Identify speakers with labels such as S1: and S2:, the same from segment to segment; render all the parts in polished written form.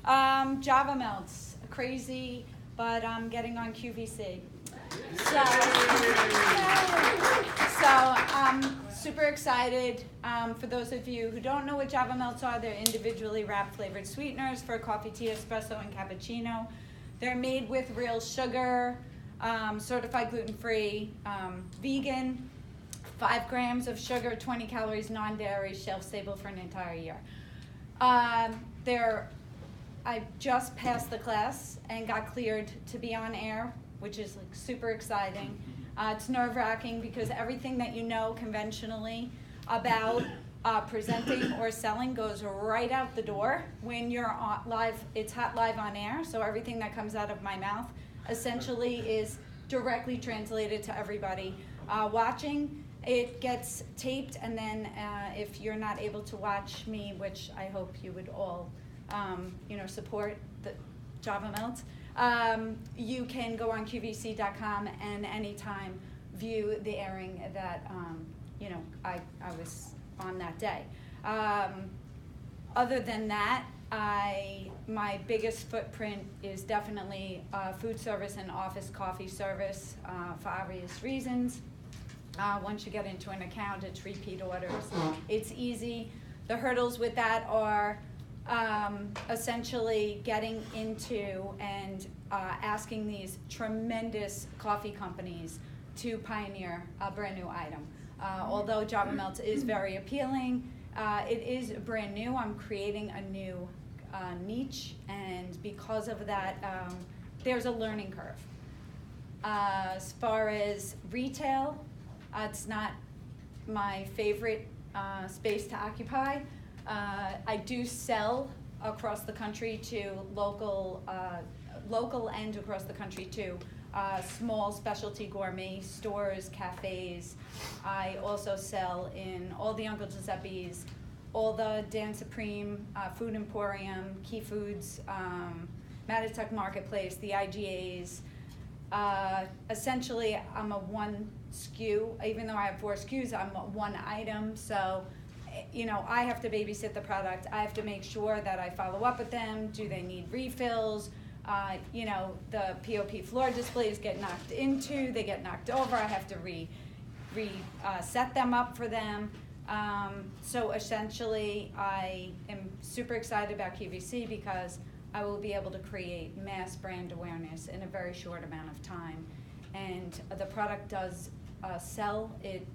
S1: Javamelts, crazy, but I'm getting on QVC. So I'm super excited. For those of you who don't know what Javamelts are, they're individually wrapped flavored sweeteners for coffee, tea, espresso, and cappuccino. They're made with real sugar, certified gluten-free, vegan, 5 grams of sugar, 20 calories, non-dairy, shelf-stable for an entire year. I just passed the class and got cleared to be on air, which is like super exciting. It's nerve-wracking because everything that you know conventionally about presenting or selling goes right out the door when you're on live. It's hot live on air, so everything that comes out of my mouth essentially is directly translated to everybody watching. It gets taped, and then if you're not able to watch me, which I hope you would all support the Javamelts, you can go on QVC.com and anytime view the airing that I was on that day. Other than that, my biggest footprint is definitely food service and office coffee service for obvious reasons. Once you get into an account, it's repeat orders. It's easy. The hurdles with that are essentially getting into and asking these tremendous coffee companies to pioneer a brand new item. Although Javamelts is very appealing, it is brand new. I'm creating a new niche, and because of that, there's a learning curve. As far as retail, it's not my favorite space to occupy. I do sell across the country to local and across the country to small specialty gourmet stores, cafes. I also sell in all the Uncle Giuseppe's, all the Dan Supreme, Food Emporium, Key Foods, Mattituck Marketplace, the IGAs. Essentially, I'm a one SKU. Even though I have 4 SKUs, I'm one item. So, I have to babysit the product. I have to make sure that I follow up with them. Do they need refills? The POP floor displays get knocked into, they get knocked over. I have to set them up for them. So essentially, I am super excited about QVC because I will be able to create mass brand awareness in a very short amount of time. And the product does sell. It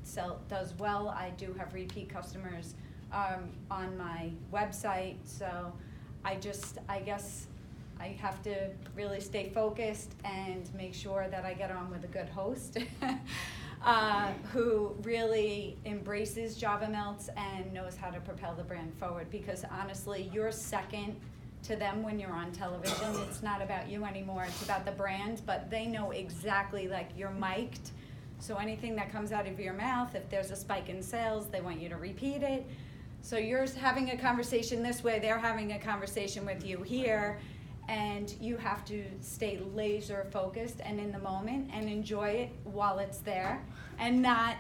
S1: does well. I do have repeat customers on my website. So I guess I have to really stay focused and make sure that I get on with a good host who really embraces Javamelts and knows how to propel the brand forward. Because honestly, you're second to them when you're on television. It's not about you anymore, it's about the brand, but they know exactly, like, you're mic'd. So anything that comes out of your mouth, if there's a spike in sales, they want you to repeat it. So you're having a conversation this way, they're having a conversation with you here, and you have to stay laser focused and in the moment and enjoy it while it's there, and not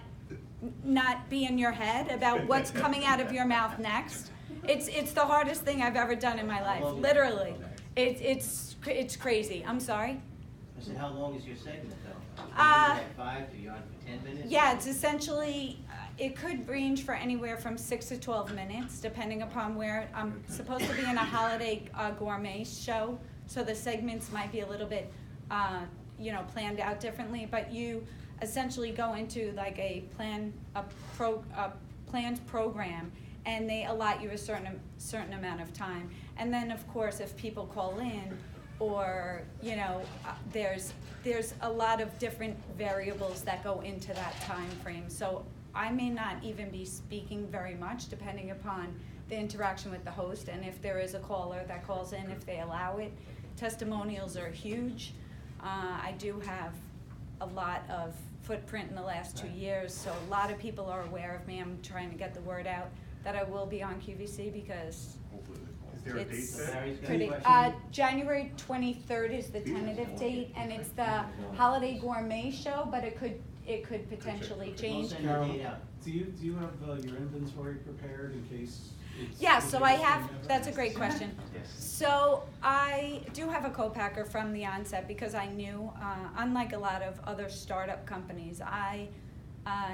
S1: be in your head about what's coming out of your mouth next. It's the hardest thing I've ever done in my life, literally. It's crazy. I'm sorry?
S2: I said, how long is your segment, though? Are you at 5? Are you on for 10 minutes?
S1: Yeah, it's essentially, it could range for anywhere from 6 to 12 minutes, depending upon where. I'm supposed to be in a holiday gourmet show, so the segments might be a little bit, planned out differently. But you essentially go into like a planned program, and they allot you a certain amount of time. And then, of course, if people call in, or there's a lot of different variables that go into that time frame. So I may not even be speaking very much, depending upon the interaction with the host, and if there is a caller that calls in, if they allow it. Testimonials are huge. I do have a lot of footprint in the last 2 years, so a lot of people are aware of me. I'm trying to get the word out that I will be on QVC because it's pretty. January 23rd is the tentative date, and it's the holiday gourmet show, but it could potentially change.
S3: Carol, do you have your inventory prepared in case
S1: Yeah, so I have, that's a great question.
S2: Yes.
S1: So I do have a co-packer from the onset because I knew, unlike a lot of other startup companies, I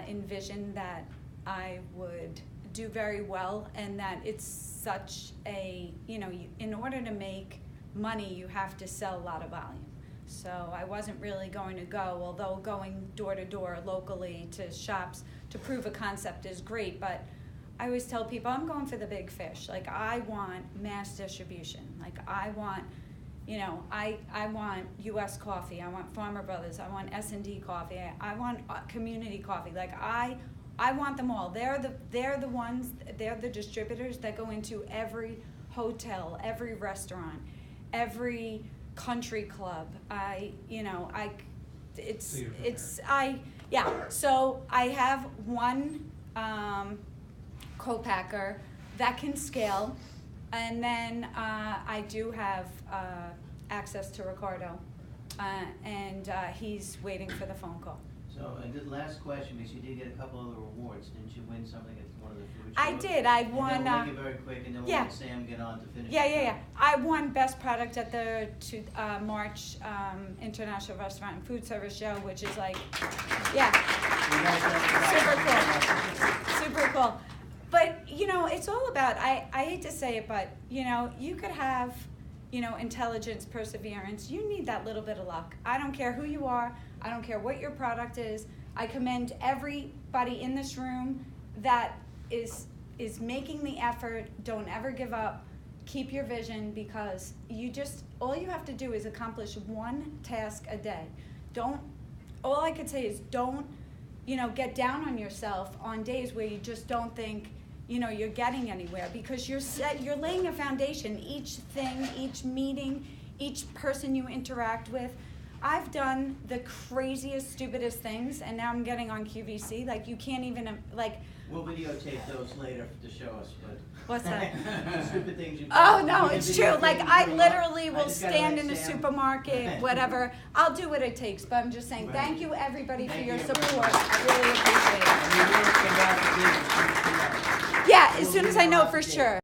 S1: envisioned that I would do very well, and that it's such a, in order to make money, you have to sell a lot of volume. So I wasn't really going to go, although going door to door locally to shops to prove a concept is great, but I always tell people I'm going for the big fish. Like, I want mass distribution. Like, I want, I want U.S. coffee. I want Farmer Brothers. I want S&D coffee. I want community coffee. Like, I want them all. They're the ones. They're the distributors that go into every hotel, every restaurant, every country club. So I have one co-packer that can scale, and then I do have access to Ricardo, and he's waiting for the phone call.
S2: So, and the last question, because you did get a couple other awards, didn't you win something at one of the food shows?
S1: I did. I won.
S2: And then we'll make it very quick, and then we'll
S1: yeah.
S2: let Sam get on to finish.
S1: Yeah. I won Best Product at the March International Restaurant and Food Service Show, which is like, super cool. But, it's all about, I hate to say it, but, you could have, intelligence, perseverance. You need that little bit of luck. I don't care who you are. I don't care what your product is. I commend everybody in this room that is making the effort. Don't ever give up. Keep your vision, because all you have to do is accomplish one task a day. All I could say is don't, get down on yourself on days where you just don't think, you're getting anywhere, because you're laying a foundation. Each thing, each meeting, each person you interact with. I've done the craziest, stupidest things, and now I'm getting on QVC. Like, you can't even,
S2: We'll videotape those later to show us, but.
S1: What's that?
S2: Stupid things you've
S1: Oh,
S2: done.
S1: no,
S2: You can
S1: it's true.
S2: videotape
S1: Like,
S2: them
S1: I
S2: later.
S1: literally
S2: I
S1: will
S2: just gotta
S1: stand
S2: let
S1: in a
S2: Sam-
S1: supermarket, whatever. I'll do what it takes, but I'm just saying,
S2: Right.
S1: thank you, everybody, for
S2: Thank
S1: your
S2: you very
S1: support.
S2: much.
S1: I really appreciate it.
S2: And you will come back to business as soon as you know.
S1: Yeah, as
S2: We'll
S1: soon as
S2: give
S1: I
S2: you
S1: know
S2: an
S1: for
S2: update.
S1: sure.